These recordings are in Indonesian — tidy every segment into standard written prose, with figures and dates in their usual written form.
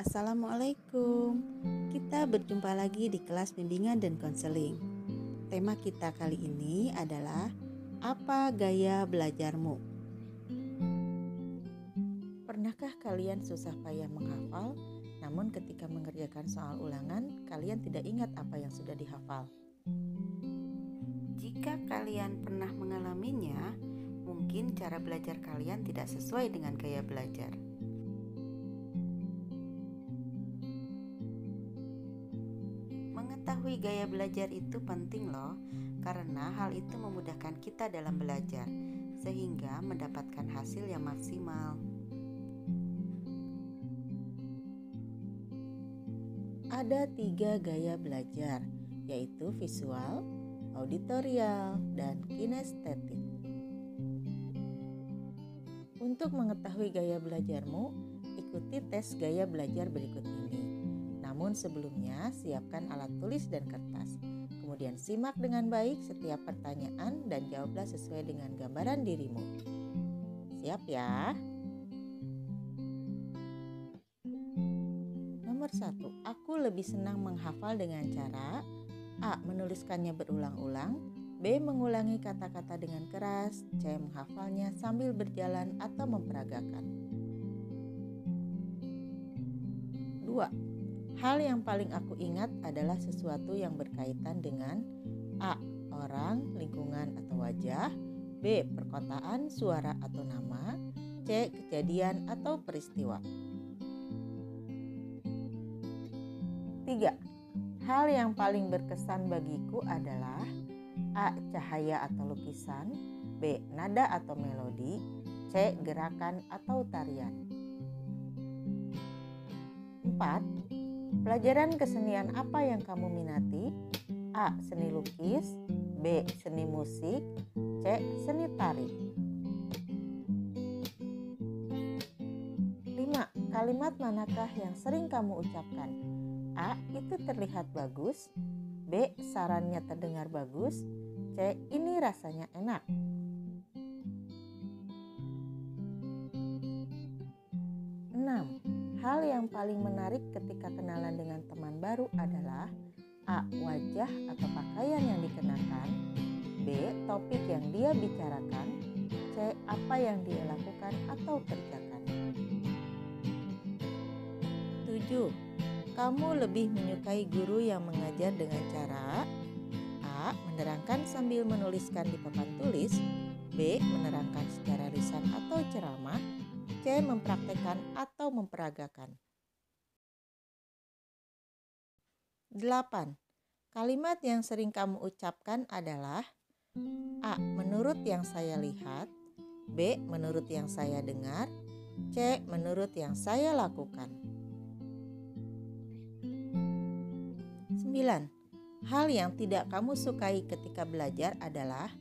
Assalamualaikum. Kita berjumpa lagi di kelas bimbingan dan konseling. Tema kita kali ini adalah apa gaya belajarmu? Pernahkah kalian susah payah menghafal, namun ketika mengerjakan soal ulangan, kalian tidak ingat apa yang sudah dihafal? Jika kalian pernah mengalaminya, mungkin cara belajar kalian tidak sesuai dengan gaya belajar. Mengetahui gaya belajar itu penting loh, karena hal itu memudahkan kita dalam belajar, sehingga mendapatkan hasil yang maksimal. Ada 3 gaya belajar, yaitu visual, auditorial, dan kinestetik. Untuk mengetahui gaya belajarmu, ikuti tes gaya belajar berikut ini. Namun sebelumnya, siapkan alat tulis dan kertas. Kemudian simak dengan baik setiap pertanyaan dan jawablah sesuai dengan gambaran dirimu. Siap ya? Nomor 1, aku lebih senang menghafal dengan cara A. Menuliskannya berulang-ulang, B. Mengulangi kata-kata dengan keras, C. Menghafalnya sambil berjalan atau memperagakan. 2. Hal yang paling aku ingat adalah sesuatu yang berkaitan dengan A. Orang, lingkungan atau wajah, B. Perkotaan, suara atau nama, C. Kejadian atau peristiwa. 3. Hal yang paling berkesan bagiku adalah A. Cahaya atau lukisan, B. Nada atau melodi, C. Gerakan atau tarian. 4. Pelajaran kesenian apa yang kamu minati? A. Seni lukis, B. Seni musik, C. Seni tari. 5. Kalimat manakah yang sering kamu ucapkan? A. Itu terlihat bagus, B. Sarannya terdengar bagus, C. Ini rasanya enak. 6. Hal yang paling menarik ketika kenalan dengan teman baru adalah A. Wajah atau pakaian yang dikenakan, B. Topik yang dia bicarakan, C. Apa yang dia lakukan atau kerjakan. 7. Kamu lebih menyukai guru yang mengajar dengan cara A. Menerangkan sambil menuliskan di papan tulis, B. Menerangkan secara lisan atau ceramah, C. Mempraktekkan atau memperagakan. 8. Kalimat yang sering kamu ucapkan adalah A. Menurut yang saya lihat, B. Menurut yang saya dengar, C. Menurut yang saya lakukan. 9. Hal yang tidak kamu sukai ketika belajar adalah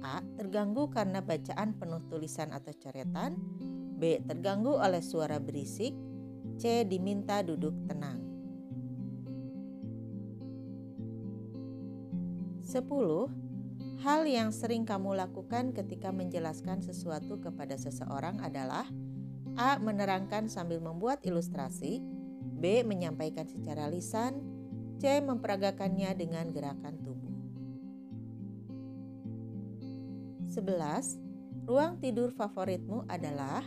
A. Terganggu karena bacaan penuh tulisan atau coretan, B. Terganggu oleh suara berisik, C. Diminta duduk tenang. 10. Hal yang sering kamu lakukan ketika menjelaskan sesuatu kepada seseorang adalah A. Menerangkan sambil membuat ilustrasi, B. Menyampaikan secara lisan, C. Memperagakannya dengan gerakan tubuh. 11. Ruang tidur favoritmu adalah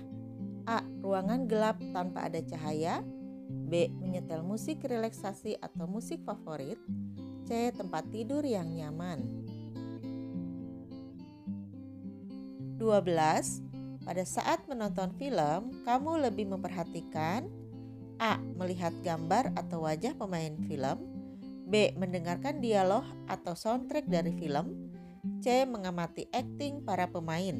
A. Ruangan gelap tanpa ada cahaya, B. Menyetel musik relaksasi atau musik favorit, C. Tempat tidur yang nyaman. 12. Pada saat menonton film, kamu lebih memperhatikan A. Melihat gambar atau wajah pemain film, B. Mendengarkan dialog atau soundtrack dari film, C. Mengamati akting para pemain.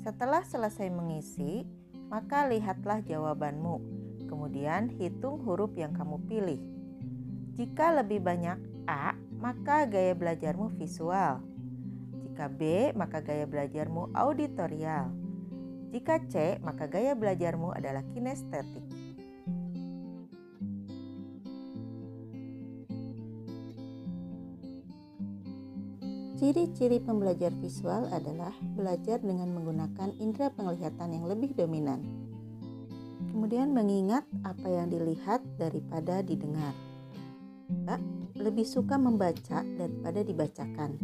Setelah selesai mengisi, maka lihatlah jawabanmu. Kemudian hitung huruf yang kamu pilih. Jika lebih banyak A, maka gaya belajarmu visual. Jika B, maka gaya belajarmu auditorial. Jika C, maka gaya belajarmu adalah kinestetik. Ciri-ciri pembelajar visual adalah belajar dengan menggunakan indera penglihatan yang lebih dominan. Kemudian mengingat apa yang dilihat daripada didengar. Lebih suka membaca daripada dibacakan.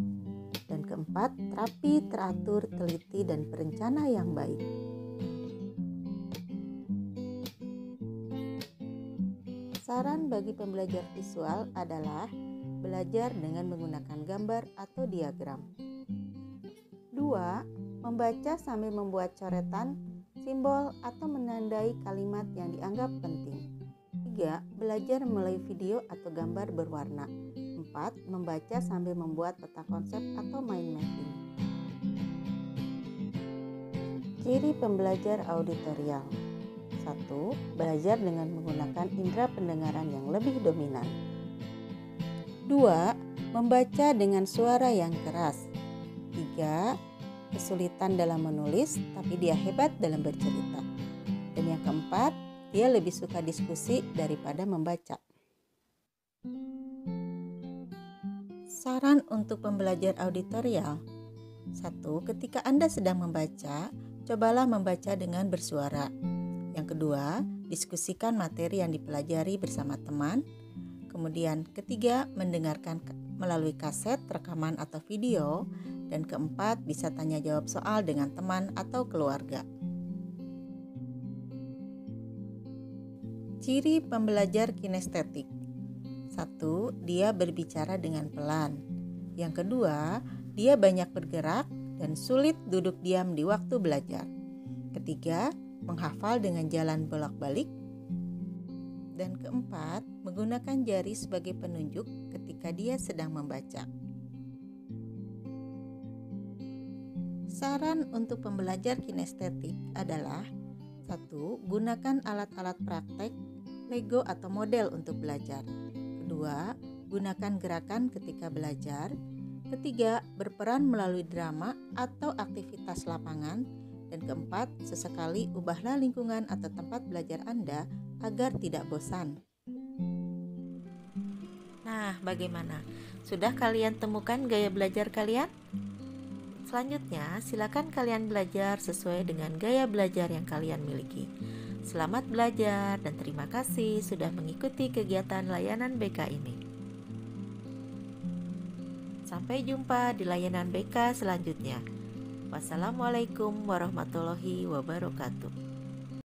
Dan keempat, rapi, teratur, teliti, dan perencana yang baik. Saran bagi pembelajar visual adalah belajar dengan menggunakan gambar atau diagram. 2. Membaca sambil membuat coretan, simbol, atau menandai kalimat yang dianggap penting. 3. Belajar melalui video atau gambar berwarna. 4. Membaca sambil membuat peta konsep atau mind mapping. Ciri pembelajar auditorial. 1. Belajar dengan menggunakan indera pendengaran yang lebih dominan. 2. Membaca dengan suara yang keras. 3. Kesulitan dalam menulis, tapi dia hebat dalam bercerita. Dan yang keempat, dia lebih suka diskusi daripada membaca. Saran untuk pembelajar auditorial. 1. Ketika Anda sedang membaca, cobalah membaca dengan bersuara. Yang kedua, diskusikan materi yang dipelajari bersama teman. Kemudian ketiga, mendengarkan melalui kaset, rekaman atau video. Dan keempat, bisa tanya jawab soal dengan teman atau keluarga. Ciri pembelajar kinestetik. 1. Dia berbicara dengan pelan. Yang kedua, dia banyak bergerak dan sulit duduk diam di waktu belajar. Ketiga, menghafal dengan jalan bolak-balik. Dan keempat, menggunakan jari sebagai penunjuk ketika dia sedang membaca. Saran untuk pembelajar kinestetik adalah 1. Gunakan alat-alat praktek, Lego atau model untuk belajar. 2. Gunakan gerakan ketika belajar. 3. Berperan melalui drama atau aktivitas lapangan. Dan keempat, sesekali ubahlah lingkungan atau tempat belajar Anda agar tidak bosan. Nah, bagaimana? Sudah kalian temukan gaya belajar kalian? Selanjutnya, silakan kalian belajar sesuai dengan gaya belajar yang kalian miliki. Selamat belajar dan terima kasih sudah mengikuti kegiatan layanan BK ini. Sampai jumpa di layanan BK selanjutnya. Wassalamualaikum warahmatullahi wabarakatuh.